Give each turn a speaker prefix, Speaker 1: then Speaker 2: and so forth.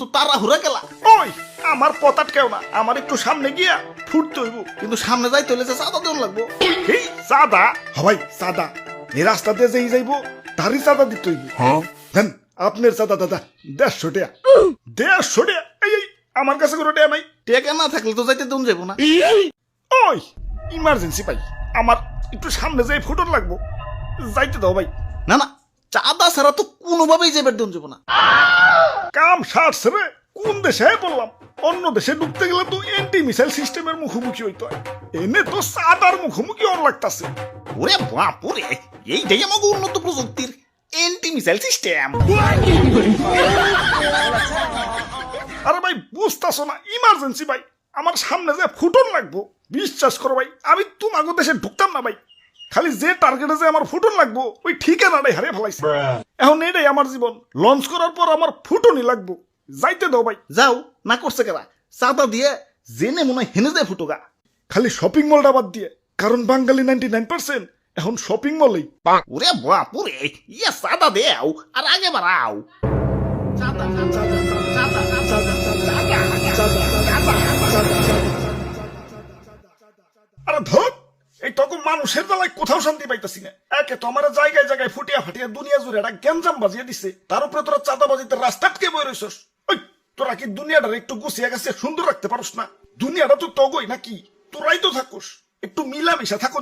Speaker 1: তো তারা হুরা গেলা।
Speaker 2: ওই আমার পতাট কেউ না, আমার একটু সামনে গিয়া ফুটতে হইব।
Speaker 1: কিন্তু সামনে যাইতে হলে যে চাঁদা দেওয়া লাগবো।
Speaker 2: এই চাঁদা হবাই চাঁদা এই রাস্তাতে যেই যাইব তারই চাঁদা দিতে হইব। দেন আপনার চাঁদা দাদা 150 টাকা। 150 টাকা? এই এই, আমার কাছে কোনো টাকা নাই।
Speaker 1: টেকা না থাকলে তো যাইতে দেন যাবো না।
Speaker 2: ওই ইমার্জেন্সি ভাই, আমার একটু সামনে যাই ফুটন লাগবো, যাইতে দাও ভাই।
Speaker 1: না না, চাঁদা ছাড়া তো কোনোভাবেই যাবার দেন যাবো না।
Speaker 2: কাম সারছে রে, কোন দেশে বললাম? অন্য দেশে ঢুকতে গেলে তো এন্টি মিসাইল সিস্টেমের মুখোমুখি হইতে হয়, এনে তো চাঁদার মুখোমুখি ওর লাগতাছে।
Speaker 1: ওরে বাপুরে, এইটাই আমাকে উন্নত প্রযুক্তির এন্টি মিসাইল সিস্টেম।
Speaker 2: আরে ভাই বুঝতাছো না, ইমার্জেন্সি ভাই, আমার সামনে যে ফুটন লাগবো। বিশ্বাস করো ভাই, আমি তোমাকে দেশে ঢুকতাম না ভাই, খালি যে টার্গেটে যে আমার ফুটন লাগবো ওই ঠিকানাটাই হারিয়ে ফেলাইছে। এখন এটাই আমার জীবন, লঞ্চ করার পর আমার ফুটনই লাগবো, যাইতে দাও ভাই।
Speaker 1: যাও, না করছে কেবা, চাঁদা দিয়ে জেনে মনে হয় হেনে যায় ফুটোগা।
Speaker 2: খালি শপিং মলটা বাদ দিয়ে, কারণ বাঙালি 99% এখন শপিং মলেই।
Speaker 1: ওরে বাপুরে, ইয়া চাঁদা দেও আর আগে বাড়াও। চাঁদা, চাঁদা, চাঁদা, চাঁদা,
Speaker 2: আরে ধর, এই তখন মানুষের বেলায় কোথাও শান্তি পাইতেছি না। একে তো আমার জায়গায় জায়গায় ফুটিয়া ফাটিয়া দুনিয়া জুড়ে একটা গ্যাঞ্জাম বাজিয়ে দিছে, তার উপরে তোরা চাঁদা বাজিতে রাস্তা আটকে বই রইছস। ওই তোরা কি দুনিয়াটা একটু গুছিয়ে গেছে সুন্দর রাখতে পারস না? দুনিয়াটা তো তগই নাকি, তোরাই তো থাকুস, একটু মিলামিশা থাকো।